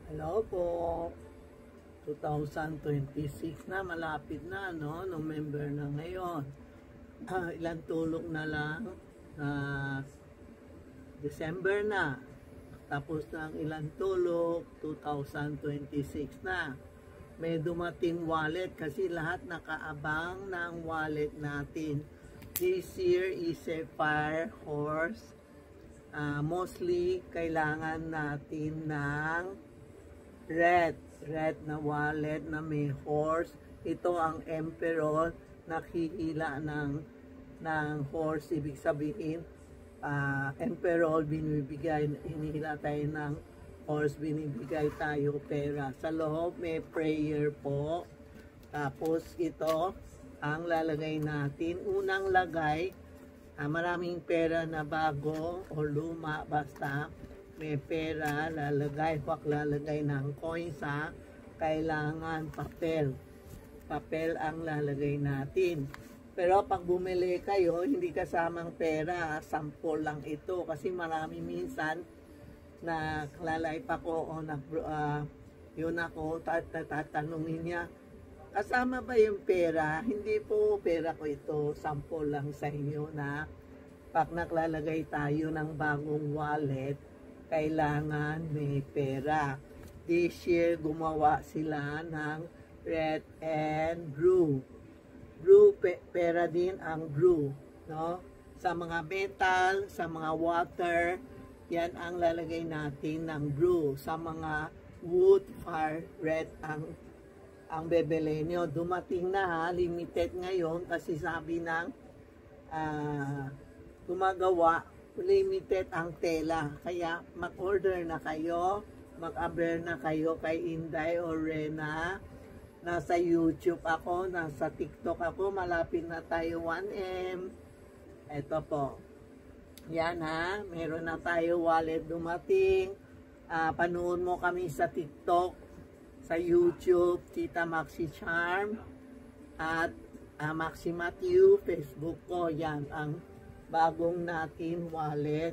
Hello po. 2026 na, malapit na, no? November na ngayon. Ilang tulog na lang. December na. Tapos ng ilang tulog, 2026 na. May dumating wallet kasi lahat nakaabang ng wallet natin. This year is a fire horse. Mostly, kailangan natin ng red na wallet na may horse. Ito ang emperor, naghihila ng horse. Ibig sabihin, emperor, binibigay, hinihila tayo ng horse, binibigay tayo pera. Sa loob may prayer po. Tapos ito ang lalagay natin. Unang lagay, maraming pera na bago o luma, basta may pera, lalagay, huwag lalagay ng coins ha. Kailangan papel. Papel ang lalagay natin. Pero pag bumili kayo, hindi kasamang pera, sample lang ito. Kasi marami minsan na lalay pa ko o yun ako, tatanungin niya, kasama ba yung pera? Hindi po pera ko ito, sample lang sa inyo na pag naglalagay tayo ng bagong wallet, kailangan may pera. This year, gumawa sila ng red and blue. Blue, pera din ang blue. No? Sa mga metal, sa mga water, yan ang lalagay natin ng blue. Sa mga wood, fire, red ang bebele nyo. Dumating na ha, limited ngayon kasi sabi ng gumagawa, limited ang tela. Kaya mag-order na kayo, mag-aber na kayo kay Inday o Rena. Nasa YouTube ako, nasa TikTok ako, malapit na tayo 1M. Ito po. Yan ha, meron na tayo wallet dumating. Panood mo kami sa TikTok, sa YouTube, Tita Maxi Charm, at Maxi Matthew, Facebook ko. Yan ang bagong natin wallet.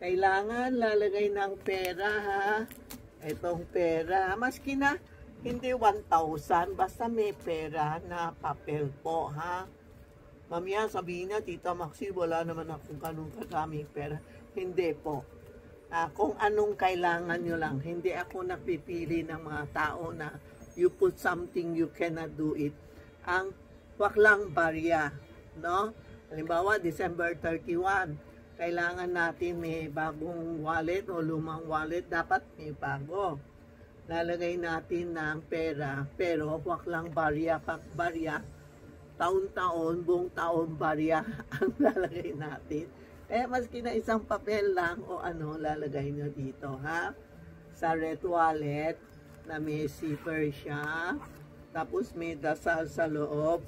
Kailangan lalagay ng pera ha. Itong pera, maski na hindi 1,000, basta may pera na papel po ha. Mamaya sabihin na, Tita Maxi, wala naman akong kanong kasaming pera. Hindi po. Kung anong kailangan nyo lang. Hindi ako napipili ng mga tao na you put something, you cannot do it. Ang wag lang barya, no? Halimbawa, December 31, kailangan natin may bagong wallet o lumang wallet, dapat may bago. Lalagay natin ng pera, pero wag lang barya. Pag barya, taon-taon, buong taon barya ang lalagay natin. Maski na isang papel lang o ano, lalagay nyo dito, ha? Sa red wallet, na may zipper siya. Tapos may dasal sa loob.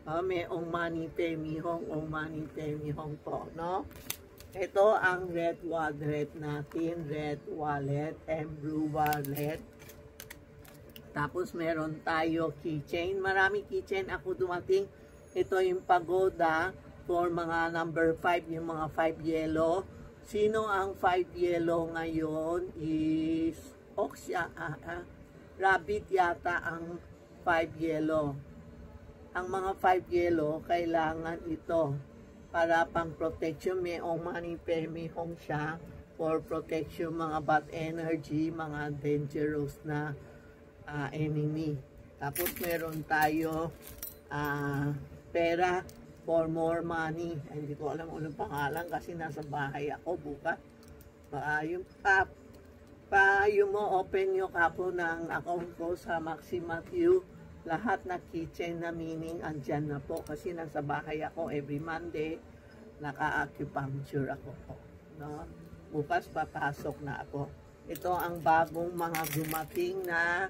May ong mani pemi hong po, no? Ito ang red wallet natin, red wallet and blue wallet. Tapos meron tayo keychain. Maraming keychain ako dumating. Ito yung pagoda for mga number 5, yung mga 5 yellow. Sino ang 5 yellow ngayon is Oxia, rabbit yata ang 5 yellow. Ang mga 5 yellow, kailangan ito para pang protection. May mani permi hong siya for protection, mga bad energy, mga dangerous na enemy. Tapos meron tayo pera for more money. Hindi ko alam anong pangalan kasi nasa bahay ako bukas. Yung mo open nyo kapo ng account ko sa Maxi Matthew. Lahat na keychain na meaning andyan na po kasi nasa bahay ako every Monday. Naka-acupuncture ako po. No? Bukas papasok na ako. Ito ang bagong mga dumating na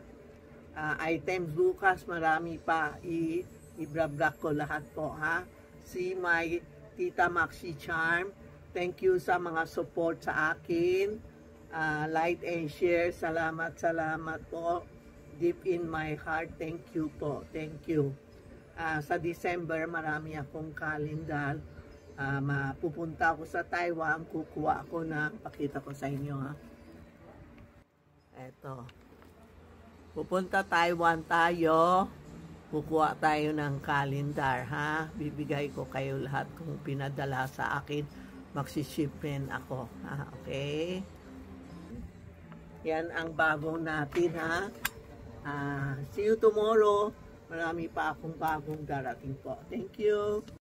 items. Bukas marami pa. I-vlog ko lahat po ha. Si my Tita Maxi Charm. Thank you sa mga support sa akin. Like and share. Salamat po. Deep in my heart, thank you po. Thank you. Sa December, marami akong kalendar. Mapupunta ako sa Taiwan, kukuha ako na, pakita ko sa inyo ha. Eto. Pupunta Taiwan tayo. Kukuha tayo ng calendar, ha? Bibigay ko kayo lahat kung pinadala sa akin. Magsishipment ako, ha? Okay? Yan ang bagong natin, ha? See you tomorrow. Marami pa akong bagong darating po. Thank you.